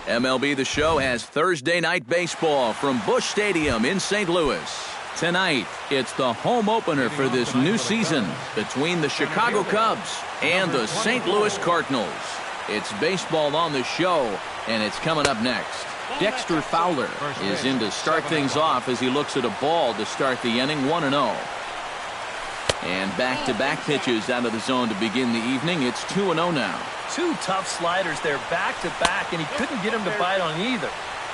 MLB The Show has Thursday night baseball from Busch Stadium in St. Louis. Tonight, it's the home opener for this new season between the Chicago Cubs and the St. Louis Cardinals. It's baseball on the show, and it's coming up next. Dexter Fowler is in to start things off as he looks at a ball to start the inning 1-0. And back-to-back pitches out of the zone to begin the evening. It's 2-0 now. Two tough sliders there back-to-back, and he couldn't get him to bite on either.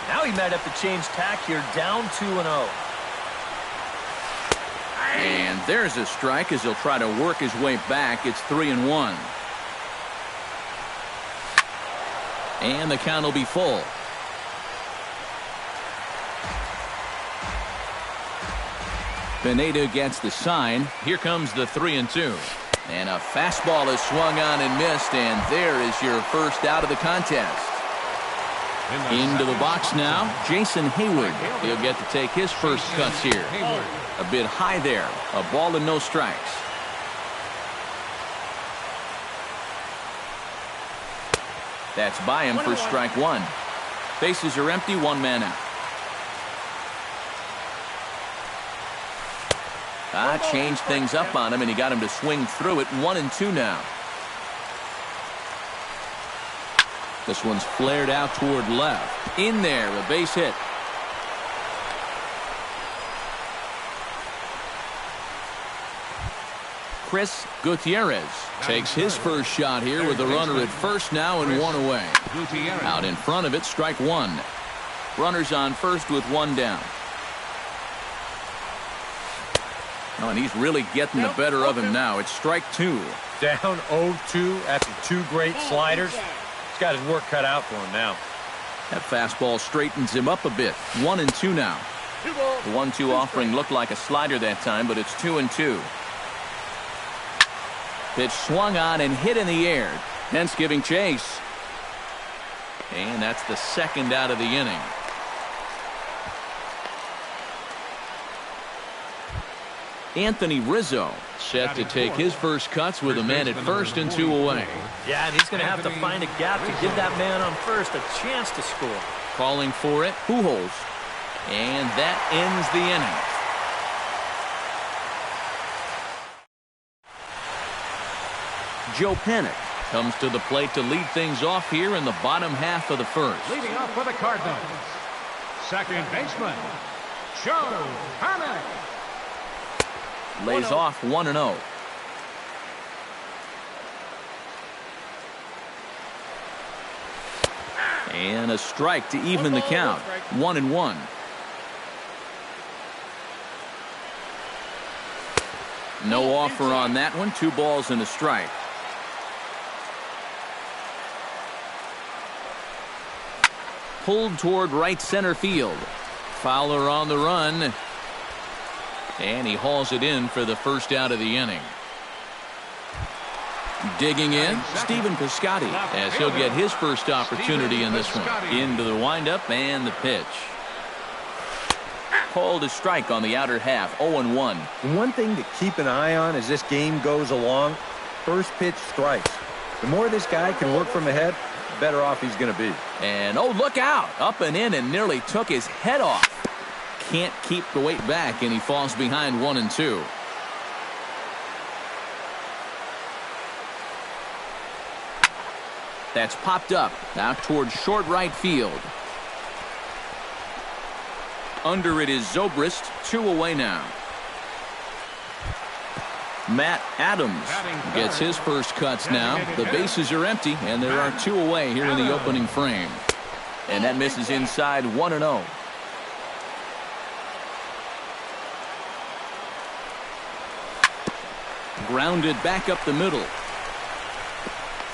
Now he might have to change tack here, down 2-0. And there's a strike as he'll try to work his way back. It's 3-1. And the count will be full. Pineda gets the sign. Here comes the 3-2. And a fastball is swung on and missed, and there is your first out of the contest. Into the box now, Jason Heyward. He'll get to take his first cuts here. A bit high there. A ball and no strikes. That's by him for strike one. Bases are empty, one man out. Changed things up on him, and he got him to swing through it. 1-2 now. This one's flared out toward left. In there, a base hit. Chris Gutierrez takes his first shot here with the runner at first now and one away. Out in front of it, strike one. Runners on first with one down. Oh, and he's really getting the better of him now. It's strike two. Down 0-2 after two great sliders. He's got his work cut out for him now. That fastball straightens him up a bit. 1-2 now. The 1-2 offering looked like a slider that time, but it's 2-2. Pitch swung on and hit in the air. Hence giving chase. And that's the second out of the inning. Anthony Rizzo set to take his first cuts with a man at first and two away. Yeah, and he's going to have to find a gap to give that man on first a chance to score. Calling for it, Pujols. And that ends the inning. Joe Panik comes to the plate to lead things off here in the bottom half of the first. Leading off for the Cardinals, second baseman, Joe Panik. Lays off 1-0. And a strike to even the count. 1-1. No offer on that one. 2 balls and a strike. Pulled toward right center field. Fowler on the run. And he hauls it in for the first out of the inning. Digging in, Stephen Piscotty, as he'll get his first opportunity in this one. Into the windup and the pitch. Called a strike on the outer half, 0-1. One thing to keep an eye on as this game goes along, first pitch strikes. The more this guy can work from ahead, the better off he's going to be. And oh, look out, up and in and nearly took his head off. Can't keep the weight back, and he falls behind 1-2. That's popped up out towards short right field. Under it is Zobrist, 2 away now. Matt Adams gets his first cuts now. The bases are empty, and there are 2 away here in the opening frame. And that misses inside, 1-0. Grounded back up the middle.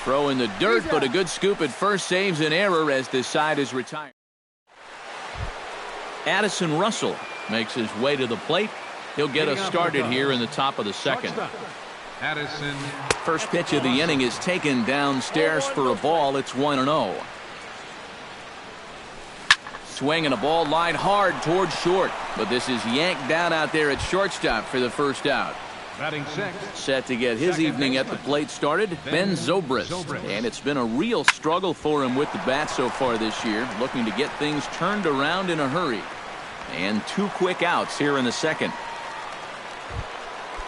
Throw in the dirt, but a good scoop at first saves an error as this side is retired. Addison Russell makes his way to the plate. He'll get us started here in the top of the second. Addison. First pitch of the inning is taken downstairs for a ball. It's 1-0. Swinging a ball line hard towards short, but this is yanked down out there at shortstop for the first out. Batting sixth. Set to get his evening at the plate started, Ben Zobrist. And it's been a real struggle for him with the bat so far this year, looking to get things turned around in a hurry. And 2 quick outs here in the second.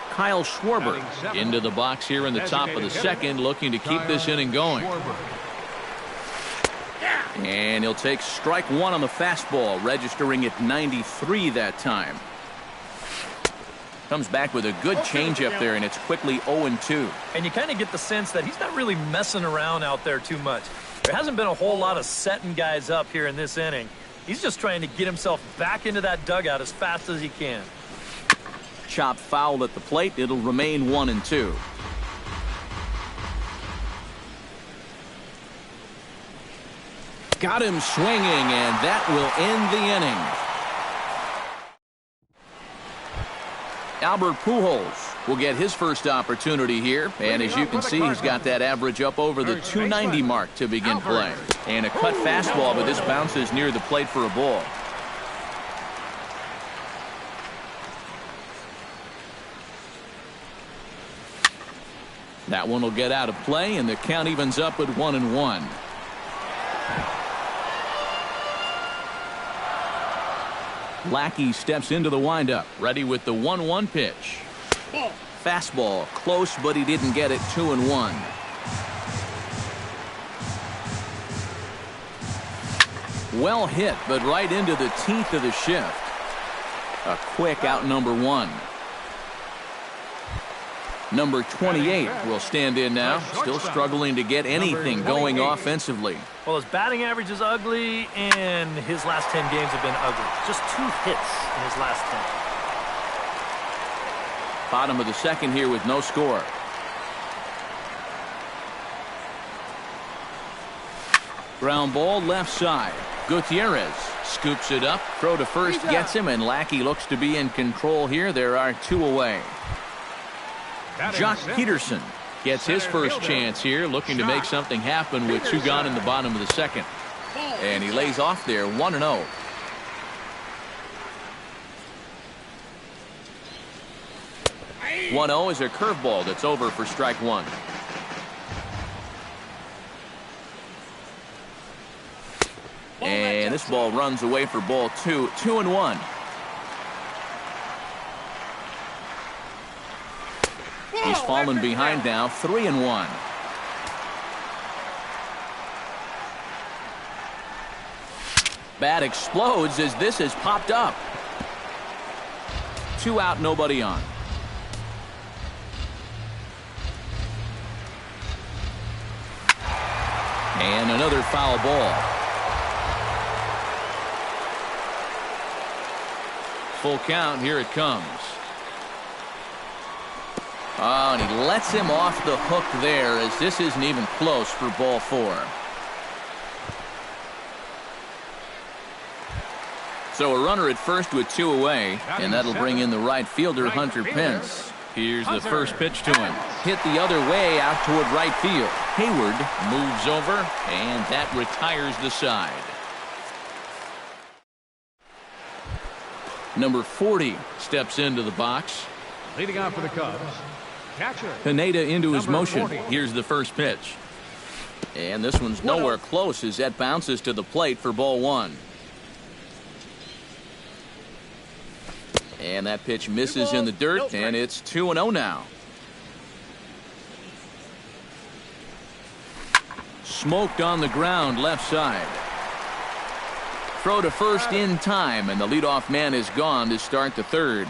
Kyle Schwarber into the box here in the top of the second, looking to keep this inning going. And he'll take strike 1 on the fastball, registering at 93 that time. Comes back with a good changeup there, and it's quickly 0-2. And you kind of get the sense that he's not really messing around out there too much. There hasn't been a whole lot of setting guys up here in this inning. He's just trying to get himself back into that dugout as fast as he can. Chop foul at the plate. It'll remain 1-2. Got him swinging, and that will end the inning. Albert Pujols will get his first opportunity here, and as you can see, he's got that average up over the 290 mark to begin play. And a cut fastball, but this bounces near the plate for a ball. That one will get out of play, and the count evens up at 1-1. Lackey steps into the windup, ready with the 1-1 pitch. Fastball, close, but he didn't get it. 2-1. Well hit, but right into the teeth of the shift. A quick out number 1. Number 28 will stand in now, still struggling to get anything going offensively. Well, his batting average is ugly, and his last 10 games have been ugly. Just 2 hits in his last 10. Bottom of the second here with no score. Ground ball left side. Gutierrez scoops it up. Throw to first gets him, and Lackey looks to be in control here. There are 2 away. Jock Peterson gets his first chance here, looking to make something happen with 2 gone in the bottom of the second. And he lays off there, 1-0. One-0 is a curveball that's over for strike 1. And this ball runs away for ball 2. 2-1. He's fallen behind now, 3-1. Bat explodes as this has popped up. 2 out, nobody on. And another foul ball. Full count, here it comes. Oh, and he lets him off the hook there, as this isn't even close for ball 4. So a runner at first with 2 away, and that'll bring in the right fielder, Hunter Pence. Here's the first pitch to him. Hit the other way out toward right field. Hayward moves over, and that retires the side. Number 40 steps into the box. Leading off for the Cubs, catcher Pineda into his motion. 40. Here's the first pitch. And this one's nowhere close as that bounces to the plate for ball 1. And that pitch misses in the dirt, and it's 2-0 now. Smoked on the ground left side. Throw to first in time, and the leadoff man is gone to start the third.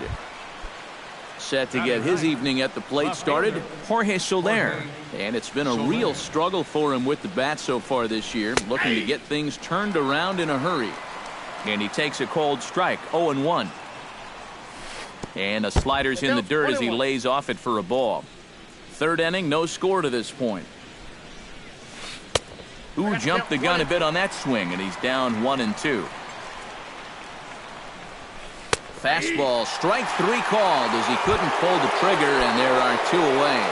Set to get his evening at the plate started, Jorge Soler. And it's been a real struggle for him with the bat so far this year, looking to get things turned around in a hurry. And he takes a cold strike, 0-1. And a slider's in the dirt as he lays off it for a ball. Third inning, no score to this point. Who jumped the gun a bit on that swing, and he's down 1-2. Fastball, strike 3 called as he couldn't pull the trigger, and there are 2 away.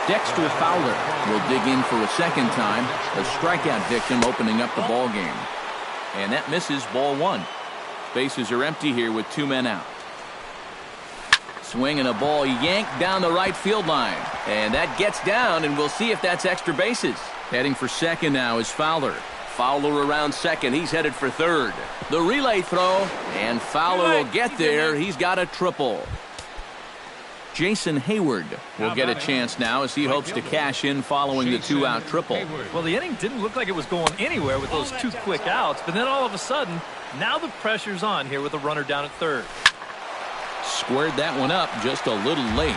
Dexter Fowler will dig in for a second time, a strikeout victim opening up the ball game. And that misses ball 1. Bases are empty here with 2 men out. Swinging a ball yanked down the right field line. And that gets down, and we'll see if that's extra bases. Heading for second now is Fowler. Fowler around second. He's headed for third. The relay throw, and Fowler will get there. He's got a triple. Jason Hayward will get a chance now as he hopes to cash in following the two-out triple. Well, the inning didn't look like it was going anywhere with those two quick outs, but then all of a sudden, now the pressure's on here with a runner down at third. Squared that one up just a little late.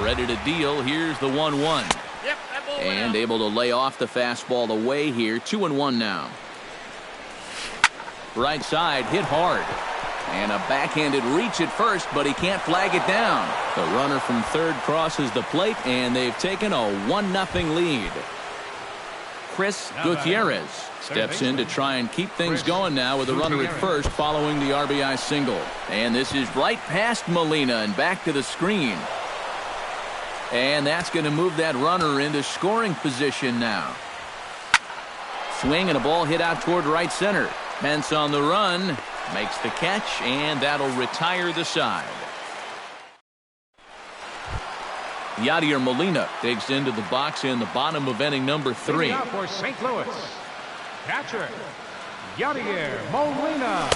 Ready to deal. Here's the 1-1. And able to lay off the fastball away here. 2-1 now. Right side hit hard. And a backhanded reach at first, but he can't flag it down. The runner from third crosses the plate, and they've taken a 1-0 lead. Chris Gutierrez steps in to try and keep things going now with a runner at first following the RBI single. And this is right past Molina and back to the screen. And that's going to move that runner into scoring position now. Swing and a ball hit out toward right center. Pence on the run. Makes the catch, and that'll retire the side. Yadier Molina digs into the box in the bottom of inning number 3. Out for St. Louis, catcher Yadier Molina.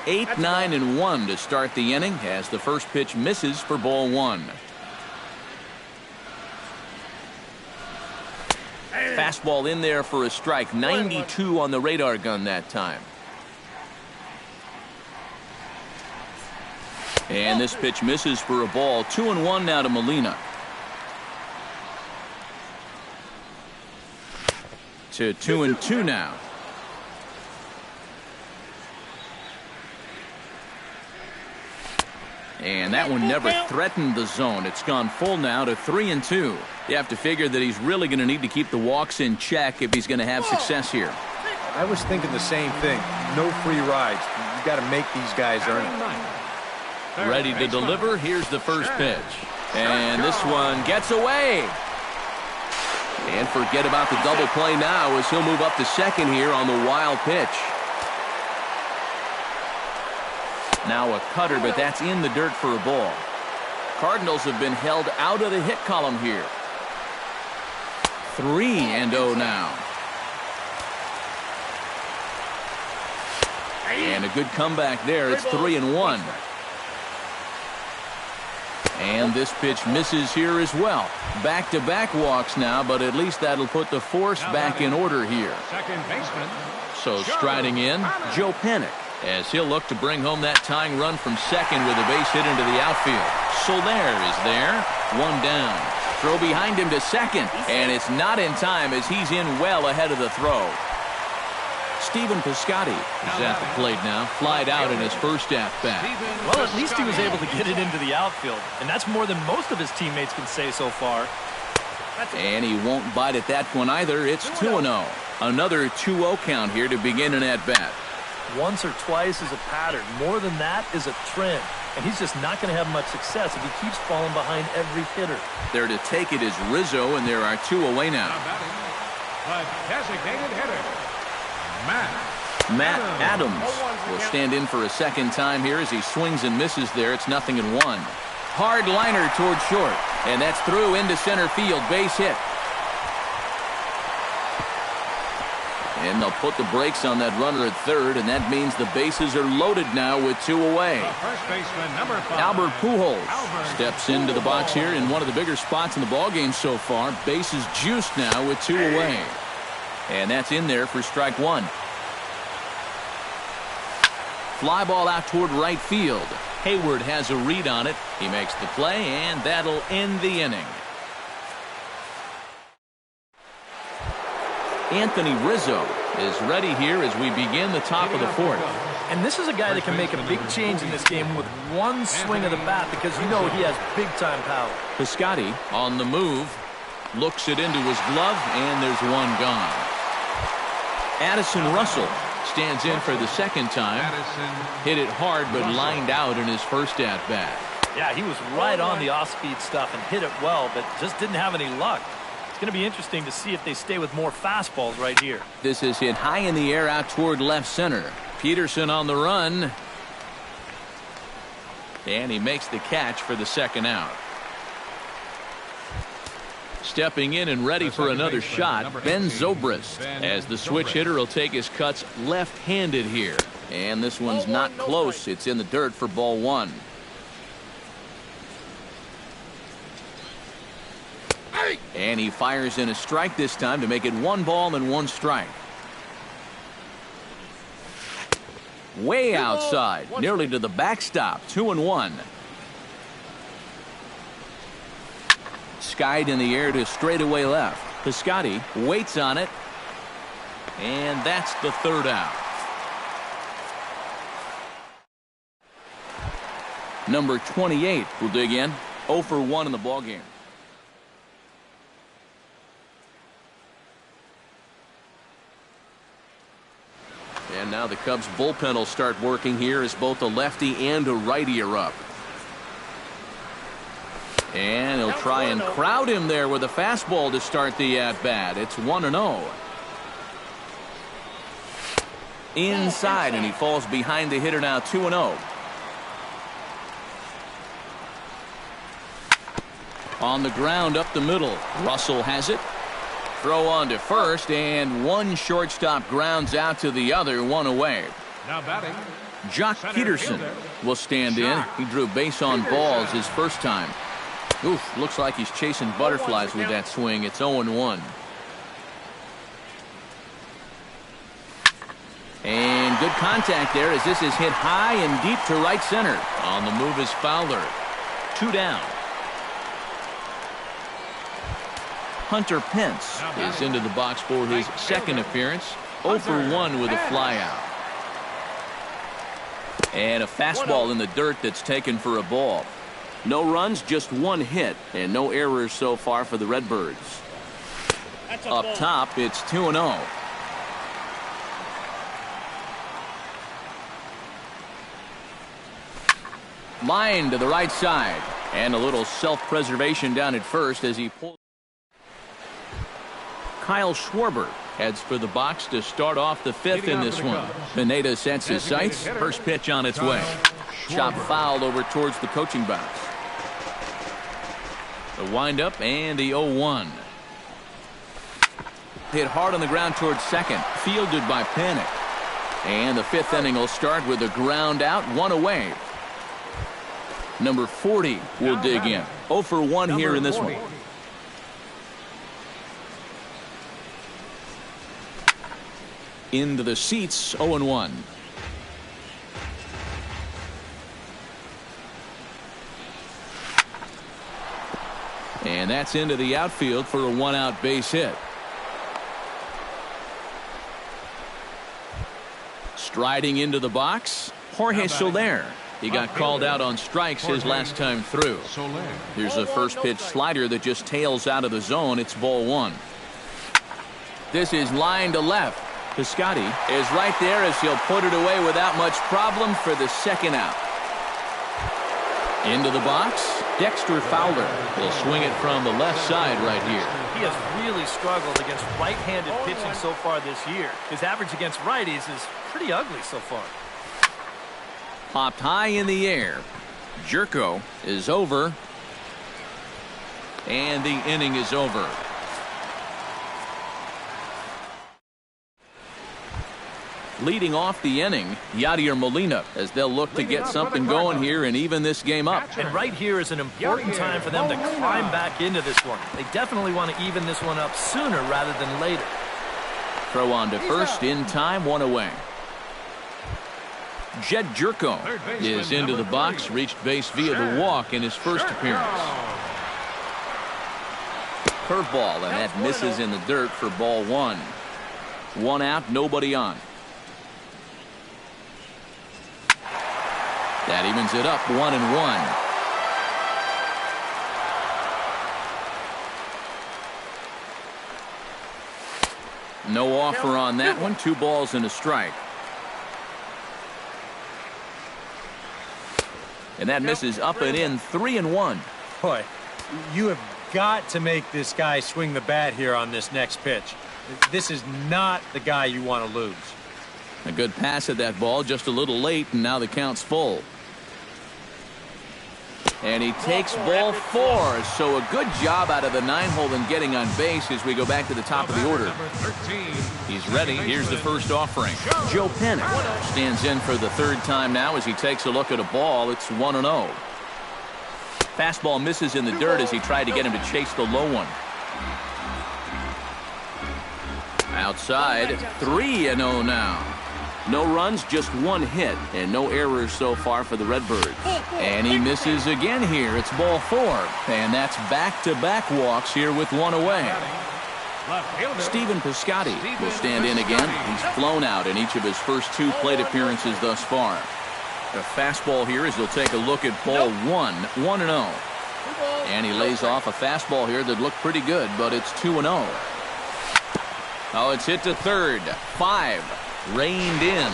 8, 9, and 1 to start the inning as the first pitch misses for ball 1. Fastball in there for a strike. 92 on the radar gun that time. And this pitch misses for a ball. 2-1 now to Molina. To 2-2 now. And that one never threatened the zone. It's gone full now to 3-2. You have to figure that he's really going to need to keep the walks in check if he's going to have success here. I was thinking the same thing. No free rides. You've got to make these guys earn it. Ready to deliver. Here's the first pitch. And this one gets away. And forget about the double play now as he'll move up to second here on the wild pitch. Now a cutter, but that's in the dirt for a ball. Cardinals have been held out of the hit column here. 3-0 now. And a good comeback there. It's 3-1. And this pitch misses here as well. Back-to-back walks now, but at least that'll put the force back in order here. Second baseman. So striding in, Joe Panik, as he'll look to bring home that tying run from second with a base hit into the outfield. Soler is there. One down. Throw behind him to second, and it's not in time as he's in well ahead of the throw. Stephen Piscotty is at the plate now, flied out in his first at-bat. Well, at least he was able to get it into the outfield, and that's more than most of his teammates can say so far. And he won't bite at that one either. It's 2-0. Another 2-0 count here to begin an at-bat. Once or twice is a pattern. More than that is a trend. And he's just not going to have much success if he keeps falling behind every hitter. There to take it is Rizzo, and there are 2 away now. A designated hitter, Matt Adams will stand in for a second time here as he swings and misses there. It's 0-1. Hard liner toward short, and that's through into center field. Base hit. And they'll put the brakes on that runner at third, and that means the bases are loaded now with 2 away. first baseman, number 5. Albert Pujols steps into the box here in one of the bigger spots in the ballgame so far. Bases juiced now with 2 away. And that's in there for strike 1. Fly ball out toward right field. Hayward has a read on it. He makes the play, and that'll end the inning. Anthony Rizzo is ready here as we begin the top of the 4th. And this is a guy that can make a big change in this game with one swing of the bat because you know he has big-time power. Piscotty on the move. Looks it into his glove, and there's one gone. Addison Russell stands in for the second time. Hit it hard, but lined out in his first at-bat. Yeah, he was right on the off-speed stuff and hit it well, but just didn't have any luck. It's going to be interesting to see if they stay with more fastballs right here. This is hit high in the air out toward left center. Peterson on the run. And he makes the catch for the second out. Stepping in and ready for another shot, Ben Zobrist, as the switch hitter will take his cuts left-handed here. And this one's not close. It's in the dirt for ball one. And he fires in a strike this time to make it 1 ball and 1 strike. Way outside, nearly to the backstop, 2-1. Skied in the air to straightaway left. Piscotty waits on it. And that's the third out. Number 28 will dig in. 0 for 1 in the ballgame. And now the Cubs bullpen will start working here as both a lefty and a righty are up. And he'll try and crowd him there with a fastball to start the at-bat. It's 1-0. Inside, and he falls behind the hitter now, 2-0. On the ground up the middle. Russell has it. Throw on to first, and one shortstop grounds out to the other, 1 away. Now batting, Jock Peterson will stand in. He drew base on balls his first time. Oof, looks like he's chasing butterflies with that swing. It's 0-1. And good contact there as this is hit high and deep to right center. On the move is Fowler. 2 down. Hunter Pence is into the box for his second appearance. 0 for 1 with a flyout. And a fastball in the dirt that's taken for a ball. No runs, just 1 hit, and no errors so far for the Redbirds. Up top, it's 2-0. Line to the right side, and a little self-preservation down at first as he pulls. Kyle Schwarber heads for the box to start off the 5th in this one. Pineda sets his sights. First pitch on its way. Chop fouled over towards the coaching box. The windup and the 0-1. Hit hard on the ground towards second. Fielded by Panik. And the 5th inning will start with a ground out, 1 away. Number 40 will dig in. 0 for 1 here in this one. Into the seats, 0-1. And that's into the outfield for a 1-out base hit. Striding into the box, Jorge Soler. He got called out on strikes his last time through. Here's a first pitch slider that just tails out of the zone. It's ball 1. This is line to left. Piscotty is right there as he'll put it away without much problem for the second out. Into the box, Dexter Fowler. He'll swing it from the left side right here. He has really struggled against right-handed pitching so far this year. His average against righties is pretty ugly so far. Popped high in the air. Jerko is over. And the inning is over. Leading off the inning, Yadier Molina, as they'll look to get something going here and even this game up. And right here is an important time for them to climb back into this one. They definitely want to even this one up sooner rather than later. Throw on to first in time, 1 away. Jed Jerko is into the box, reached base via the walk in his first appearance. Curveball, and that misses in the dirt for ball 1. 1 out, nobody on. That evens it up, 1-1. No offer on that one. 2 balls and a strike. And that misses up and in, 3-1. Boy, you have got to make this guy swing the bat here on this next pitch. This is not the guy you want to lose. A good pass at that ball, just a little late, and now the count's full. And he takes ball 4. So a good job out of the 9-hole in getting on base as we go back to the top of the order. He's ready. Here's the first offering. Joe Panik stands in for the 3rd time now as he takes a look at a ball. It's 1-0. Fastball misses in the dirt as he tried to get him to chase the low one. Outside, 3-0 now. No runs, just 1 hit, and no errors so far for the Redbirds. And he misses again here. It's ball 4, and that's back-to-back walks here with 1 away. Stephen Piscotty will stand in again. He's flown out in each of his first 2 plate appearances thus far. A fastball here as he'll take a look at ball 1, 1-0. And he lays off a fastball here that looked pretty good, but it's 2-0. Oh, it's hit to third. 5. Reined in.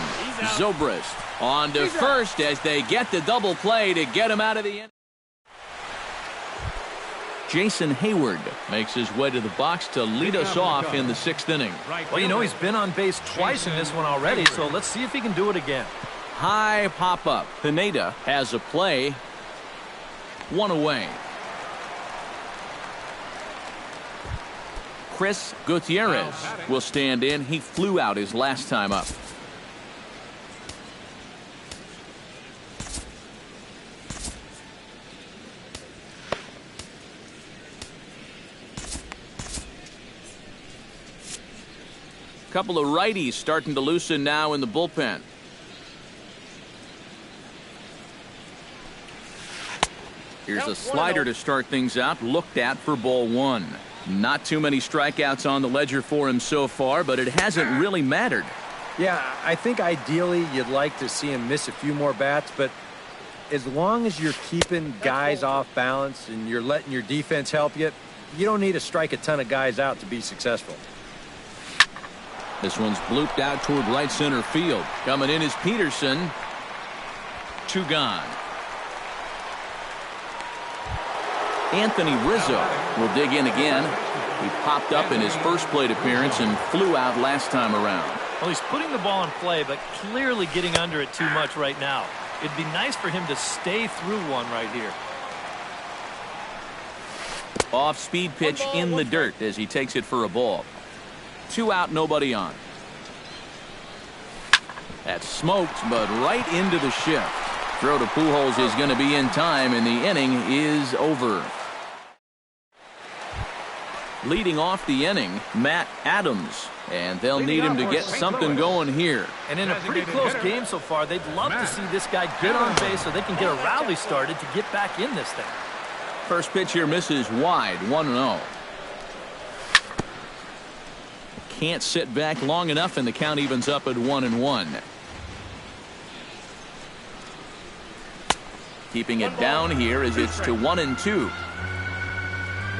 Zobrist on to first as they get the double play to get him out of the inning. Jason Hayward makes his way to the box to lead us off in the 6th inning. Well, you know, he's been on base twice in this one already, so let's see if he can do it again. High pop-up. Pineda has a play. 1 away. Chris Gutierrez will stand in. He flew out his last time up. Couple of righties starting to loosen now in the bullpen. Here's a slider to start things out. Looked at for ball 1. Not too many strikeouts on the ledger for him so far, but it hasn't really mattered. Yeah, I think ideally you'd like to see him miss a few more bats, but as long as you're keeping guys off balance and you're letting your defense help you, you don't need to strike a ton of guys out to be successful. This one's blooped out toward right center field. Coming in is Peterson. 2 gone. Anthony Rizzo will dig in again. He popped up in his first plate appearance and flew out last time around. Well, he's putting the ball in play, but clearly getting under it too much right now. It'd be nice for him to stay through one right here. Off-speed pitch in the dirt as he takes it for a ball. 2 out, nobody on. That's smoked, but right into the shift. Throw to Pujols is going to be in time, and the inning is over. Leading off the inning, Matt Adams, and they'll need him to get something going here. And in a pretty close game so far, they'd love to see this guy get on base so they can get a rally started to get back in this thing. First pitch here misses wide, 1-0. Can't sit back long enough, and the count evens up at 1-1. Keeping it down here as it's to 1-2.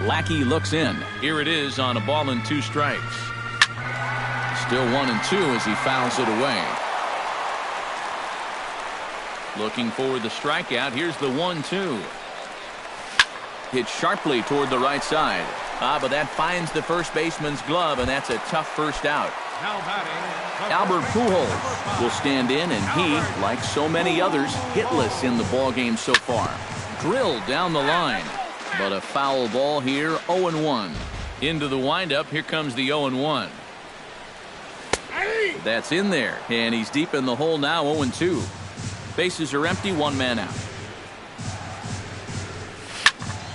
Lackey looks in. Here it is on a ball and 2 strikes. Still 1-2 as he fouls it away. Looking for the strikeout. Here's the 1-2. Hit sharply toward the right side. But that finds the first baseman's glove, and that's a tough first out. Albert Pujols will stand in, and he, like so many others, hitless in the ballgame so far. Drilled down the line. But a foul ball here, 0-1. Into the windup, here comes the 0-1. That's in there, and he's deep in the hole now, 0-2. Bases are empty, 1 man out.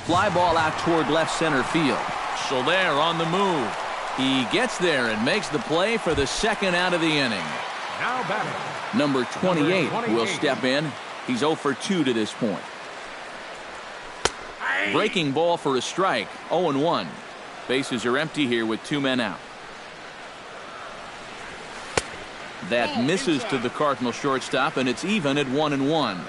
Fly ball out toward left center field. Soler on the move. He gets there and makes the play for the 2nd out of the inning. Now batting. Number 28 will step in. He's 0 for 2 to this point. Breaking ball for a strike, 0-1. Bases are empty here with 2 men out. That misses to the Cardinal shortstop, and it's even at 1-1.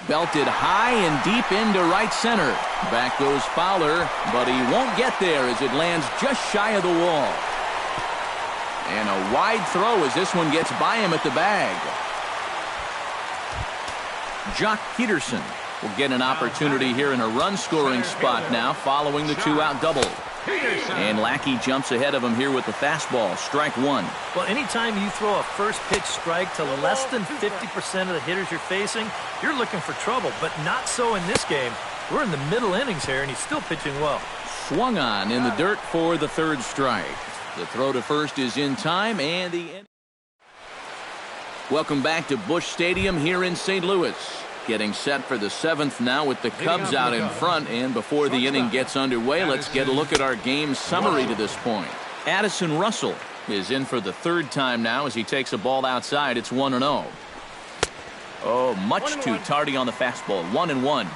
Belted high and deep into right center. Back goes Fowler, but he won't get there as it lands just shy of the wall. And a wide throw as this one gets by him at the bag. Jock Peterson will get an opportunity here in a run-scoring spot now following the 2-out double. Peterson. And Lackey jumps ahead of him here with the fastball. Strike one. Well, anytime you throw a first pitch strike to less than 50% of the hitters you're facing, you're looking for trouble, but not so in this game. We're in the middle innings here, and he's still pitching well. Swung on in the dirt for the third strike. The throw to first is in time, and the inning. Welcome back to Busch Stadium here in St. Louis. Getting set for the seventh now with the Cubs out in front. And before the inning gets underway, let's get a look at our game summary to this point. Addison Russell is in for the third time now as he takes a ball outside. It's 1-0. Oh, much too tardy on the fastball. 1-1.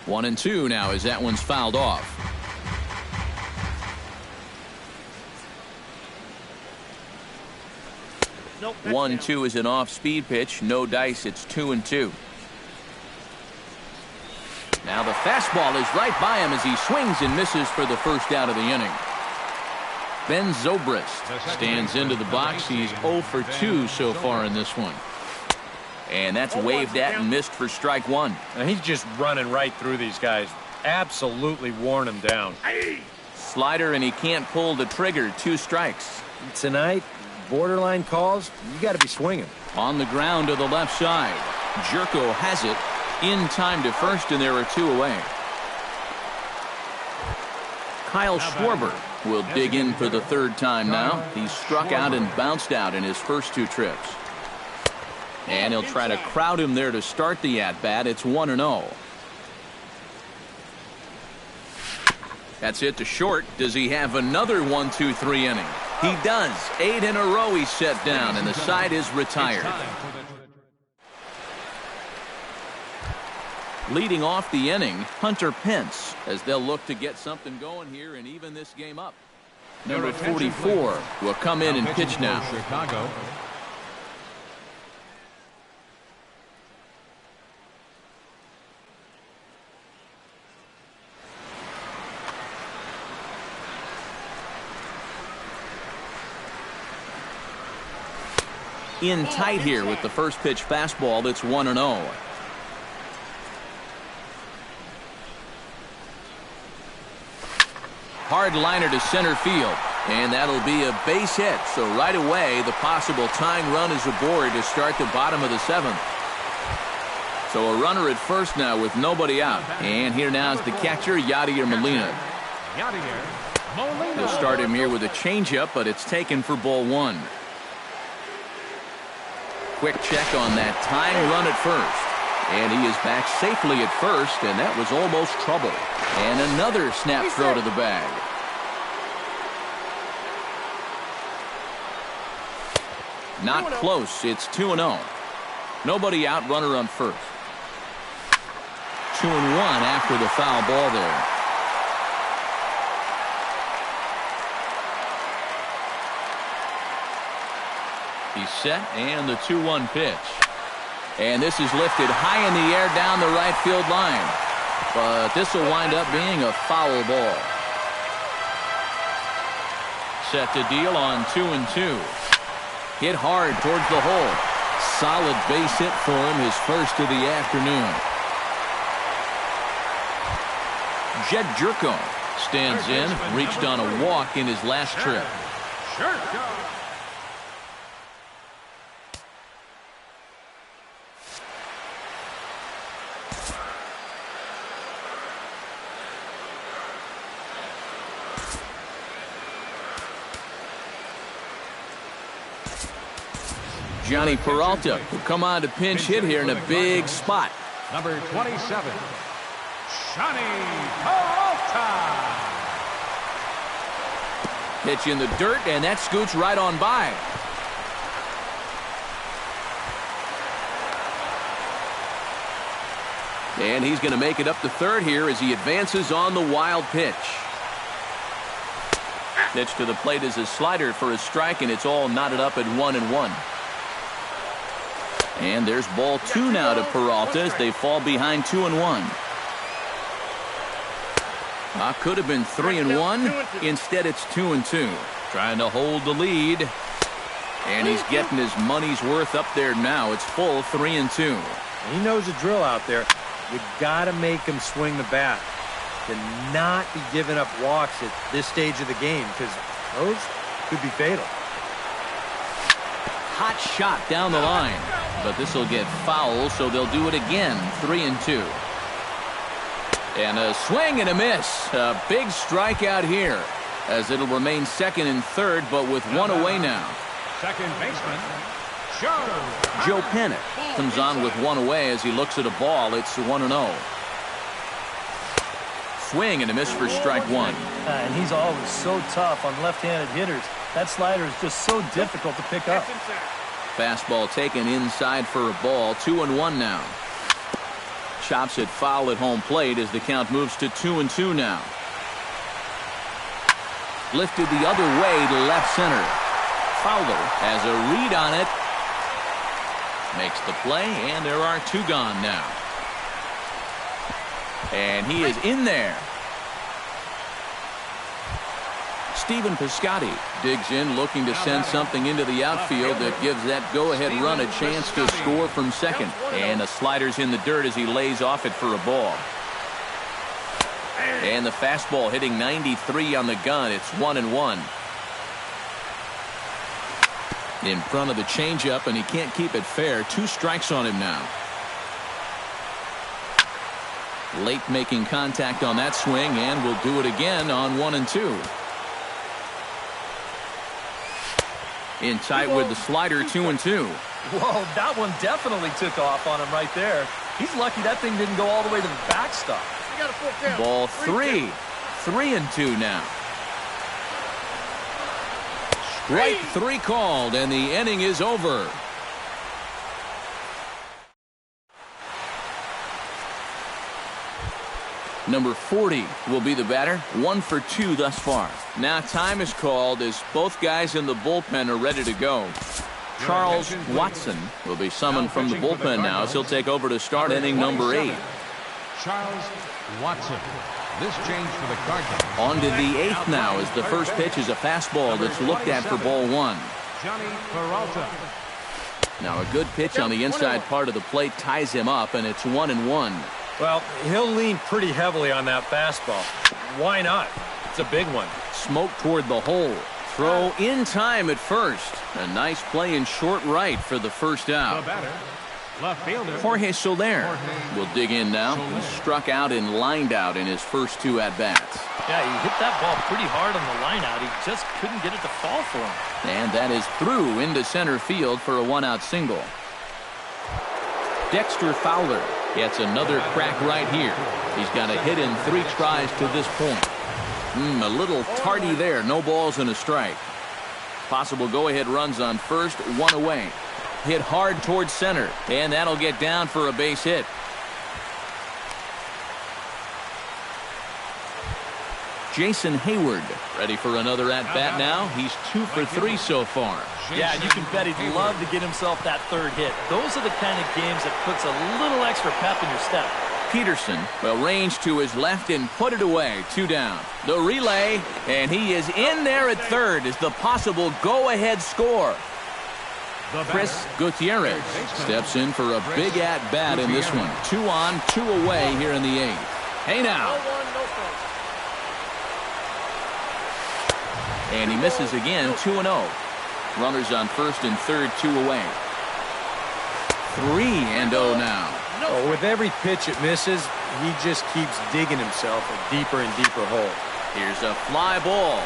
1-2 now as that one's fouled off. Nope, 1-2 is an off-speed pitch. No dice. It's 2-2. Now the fastball is right by him as he swings and misses for the first out of the inning. Ben Zobrist stands into the box. He's 0 for 2 so far in this one. And that's waved at and missed for strike one. Now he's just running right through these guys. Absolutely worn them down. Slider, and he can't pull the trigger. 2 strikes. Tonight, borderline calls, you got to be swinging. On the ground to the left side. Jerko has it in time to first, and there are 2 away. Kyle Schwarber will dig in for the third time now. He struck out and bounced out in his first 2 trips. And he'll try to crowd him there to start the at-bat. It's 1-0. That's it to short. Does he have another 1-2-3 inning? He does. 8 in a row he's set down, and the side is retired. Leading off the inning, Hunter Pence, as they'll look to get something going here and even this game up. Number 44 will come in and pitch now. Chicago. In tight here with the first pitch fastball. That's 1-0. Hard liner to center field, and that'll be a base hit. So right away, the possible tying run is aboard to start the bottom of the 7th. So a runner at first now with nobody out. And here now is the catcher, Yadier Molina. They'll start him here with a changeup, but it's taken for ball 1. Quick check on that tying run at first. And he is back safely at first, and that was almost trouble. And another snap throw to the bag. Not close. It's 2-0. Nobody out, runner on first. 2-1 after the foul ball there. He's set, and the 2-1 pitch. And this is lifted high in the air down the right field line. But this will wind up being a foul ball. Set to deal on 2-2. Hit hard towards the hole. Solid base hit for him, his first of the afternoon. Jed Jerko stands in, reached on a walk in his last trip. Johnny Peralta will come on to pinch hit here in a big spot. Number 27, Johnny Peralta. Pitch in the dirt, and that scoots right on by. And he's going to make it up to third here as he advances on the wild pitch. Pitch to the plate is a slider for a strike, and it's all knotted up at 1-1. And there's ball 2 now to Peralta as they fall behind 2-1. Could have been 3-1. Instead, it's 2-2. Trying to hold the lead. And he's getting his money's worth up there now. It's full 3-2. He knows the drill out there. You got to make him swing the bat. To not be giving up walks at this stage of the game, because those could be fatal. Hot shot down the line, but this will get foul, so they'll do it again. 3-2. And a swing and a miss. A big strikeout here, as it'll remain second and third, but with one away now. Second baseman, Joe Panik comes on with one away as he looks at a ball. It's 1-0. Swing and a miss for strike one. And he's always so tough on left-handed hitters. That slider is just so difficult to pick up. Fastball taken inside for a ball. 2-1 now. Chops it foul at home plate as the count moves to 2-2 now. Lifted the other way to left center. Fowler has a read on it. Makes the play, and there are two gone now. And he is in there. Steven Piscotty digs in, looking to send something into the outfield that gives that go-ahead run a chance to score from second. And the slider's in the dirt as he lays off it for a ball. And the fastball hitting 93 on the gun. It's 1-1. In front of the changeup, and he can't keep it fair. 2 strikes on him now. Late making contact on that swing, and will do it again on 1-2. In tight with the slider, 2-2. Whoa, that one definitely took off on him right there. He's lucky that thing didn't go all the way to the backstop. Ball 3. 3-2 now. Strike 3 called, and the inning is over. Number 40 will be the batter. 1 for 2 thus far. Now time is called as both guys in the bullpen are ready to go. Charles Watson will be summoned from the bullpen now as he'll take over to start inning number 8. Charles Watson. This change for the Cardinals. On to the 8th now as the first pitch is a fastball that's looked at for ball 1. Johnny Peralta. Now a good pitch on the inside part of the plate ties him up, and it's 1-1. Well, he'll lean pretty heavily on that fastball. Why not? It's a big one. Smoke toward the hole. Throw in time at first. A nice play in short right for the first The out. batter, left fielder. Jorge Soler will dig in now. He struck out and lined out in his first 2 at-bats. Yeah, he hit that ball pretty hard on the line out. He just couldn't get it to fall for him. And that is through into center field for a 1-out single. Dexter Fowler gets another crack right here. He's got a hit in 3 tries to this point. A little tardy there. No balls and a strike. Possible go-ahead runs on first. 1 away. Hit hard towards center, and that'll get down for a base hit. Jason Hayward ready for another at-bat now. He's 2 for 3 so far. Yeah, and you can bet he'd love to get himself that 3rd hit. Those are the kind of games that puts a little extra pep in your step. Peterson will range to his left and put it away. 2 down. The relay, and he is in there at third as the possible go-ahead score. Chris Gutierrez steps in for a big at-bat in this one. 2 on, 2 away here in the 8th. Hey now. And he misses again. 2-0. Runners on first and third, 2 away. 3-0 now. Oh, with every pitch it misses, he just keeps digging himself a deeper and deeper hole. Here's a fly ball.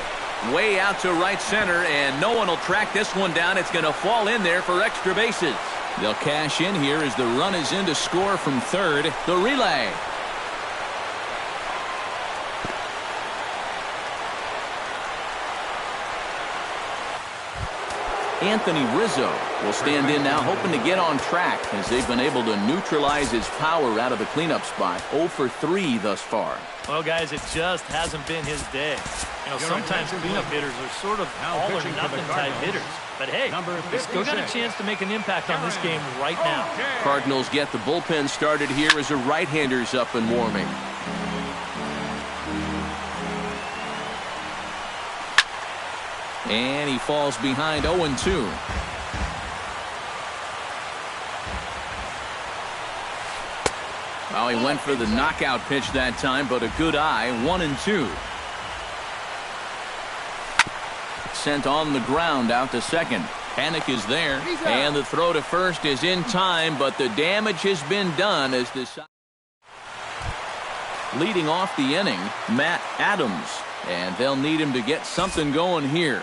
Way out to right center, and no one will track this one down. It's going to fall in there for extra bases. They'll cash in here as the run is in to score from third. The relay. Anthony Rizzo will stand in now, hoping to get on track as they've been able to neutralize his power out of the cleanup spot. 0 for 3 thus far. Well, guys, it just hasn't been his day. You know, sometimes cleanup hitters are sort of all or nothing type hitters. But hey, they still got a chance to make an impact on this game right now. Cardinals get the bullpen started here as a right-hander's up and warming. And he falls behind 0-2. Well, he went for the knockout pitch that time, but a good eye, 1-2. Sent on the ground out to second. Panic is there, and the throw to first is in time, but the damage has been done as this. Leading off the inning, Matt Adams, and they'll need him to get something going here.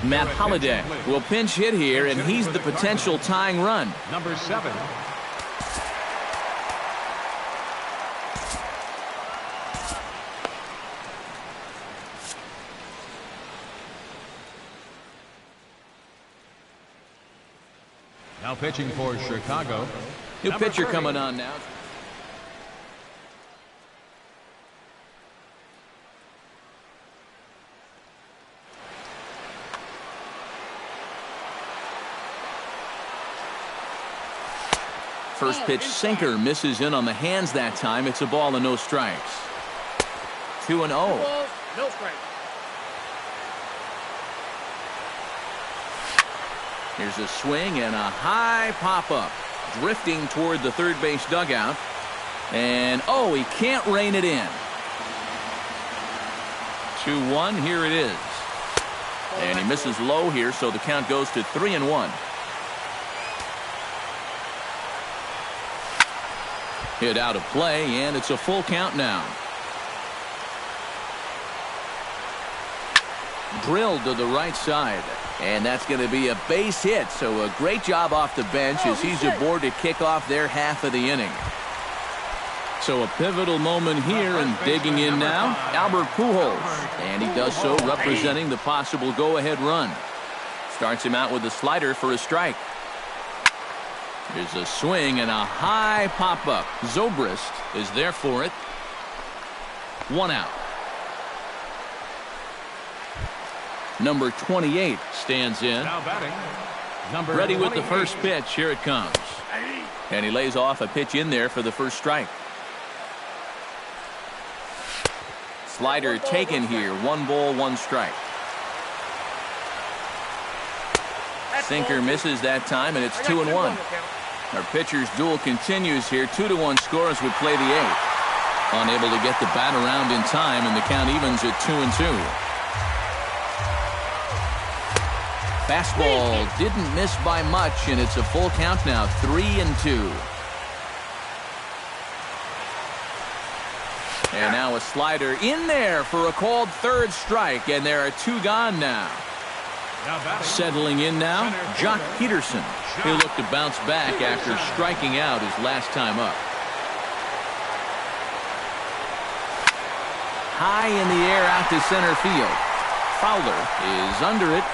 Matt Holliday will pinch hit here, and he's the potential tying run. Number 7. Now pitching for Chicago. New pitcher coming on now. First pitch sinker misses in on the hands that time. It's a ball and no strikes. 2-0. No strikes. Here's a swing and a high pop-up. Drifting toward the third base dugout. And, oh, he can't rein it in. 2-1, here it is. And he misses low here, so the count goes to 3-1. Hit out of play, and it's a full count now. Drilled to the right side. And that's going to be a base hit, so a great job off the bench as he's aboard to kick off their half of the inning. So a pivotal moment here, and digging in now, Albert Pujols. And he does so representing the possible go-ahead run. Starts him out with a slider for a strike. Here's a swing and a high pop-up. Zobrist is there for it. 1 out. Number 28 stands in. Now batting, number Ready with the 28. first pitch. Here it comes. And he lays off a pitch in there for the first strike. Slider taken here. 1 ball, 1 strike. Sinker misses that time, and it's 2-1. Our pitcher's duel continues here. 2-1 score as we play the 8th. Unable to get the bat around in time, and the count evens at 2-2. Fastball didn't miss by much, and it's a full count now, 3-2. And now a slider in there for a called third strike, and there are 2 gone now. Now batting, Settling in now, Jock Peterson. He'll look to bounce back after striking out his last time up. High in the air out to center field. Fowler is under it.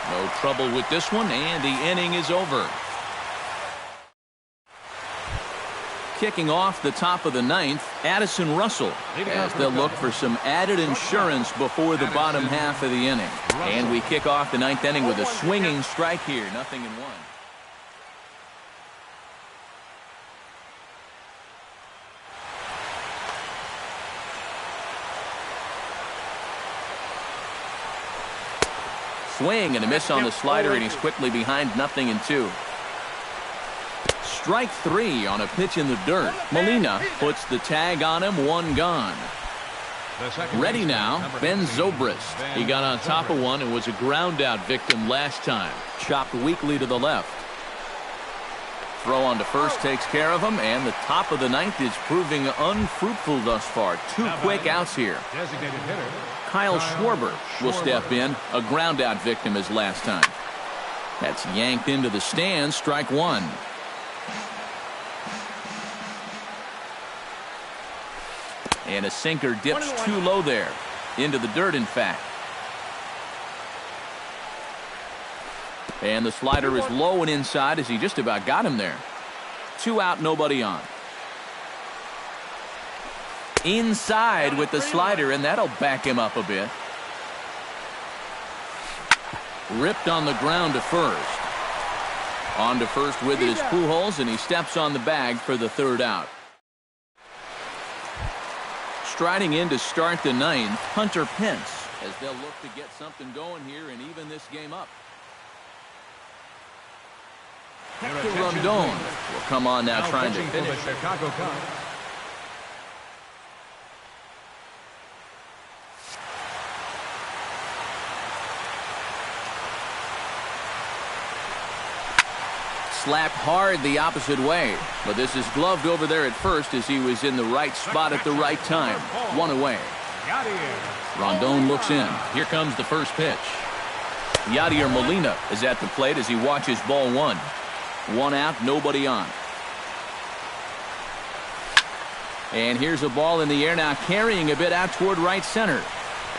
No trouble with this one, and the inning is over. Kicking off the top of the 9th, Addison Russell, as they'll look for some added insurance before the bottom half of the inning. And we kick off the 9th inning with a swinging strike here, 0-1. Swing and a miss on the slider, and he's quickly behind 0-2. Strike 3 on a pitch in the dirt. Molina puts the tag on him, 1 gone. Ready now, Ben Zobrist. He got on top of one and was a ground out victim last time. Chopped weakly to the left. Throw on to first takes care of him, and the top of the 9th is proving unfruitful thus far. 2 quick outs here. designated hitter. Kyle Schwarber will step in, a ground out victim as last time. That's yanked into the stands, strike 1. And a sinker dips too low there. Into the dirt, in fact. And the slider is low and inside as he just about got him there. 2 out, nobody on. Inside with the slider, and that'll back him up a bit. Ripped on the ground to first. On to first with it is Pujols, and he steps on the bag for the 3rd out. Striding in to start the 9th, Hunter Pence, as they'll look to get something going here and even this game up. Hector Rondon will come on now trying to pitching finish. for the Chicago Cubs. Slapped hard the opposite way, but this is gloved over there at first as he was in the right spot at the right time. One away. Rondon looks in. Here comes the first pitch. Yadier Molina is at the plate as he watches ball one. One out, nobody on. And here's a ball in the air now, carrying a bit out toward right center.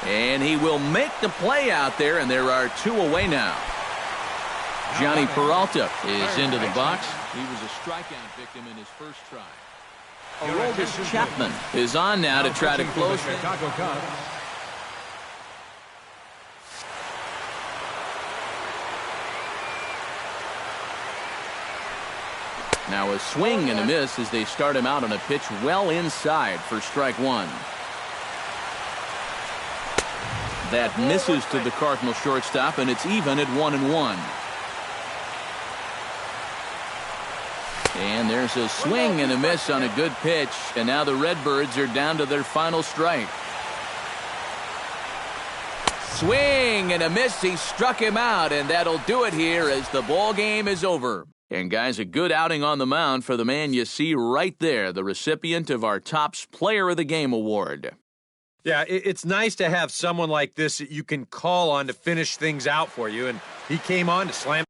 And he will make the play out there, and there are two away now. Johnny Peralta is into the box. He was a strikeout victim in his first try. Aroldis Chapman is on now to try to close it. Chicago Cubs. Now a swing and a miss as they start him out on a pitch well inside for strike one. That misses to the Cardinal shortstop, and it's even at 1-1. And there's a swing and a miss on a good pitch, and now the Redbirds are down to their final strike. Swing and a miss. He struck him out, and that'll do it here as the ball game is over. And guys, a good outing on the mound for the man you see right there, the recipient of our Topps Player of the Game award. Yeah, it's nice to have someone like this that you can call on to finish things out for you, and he came on to slam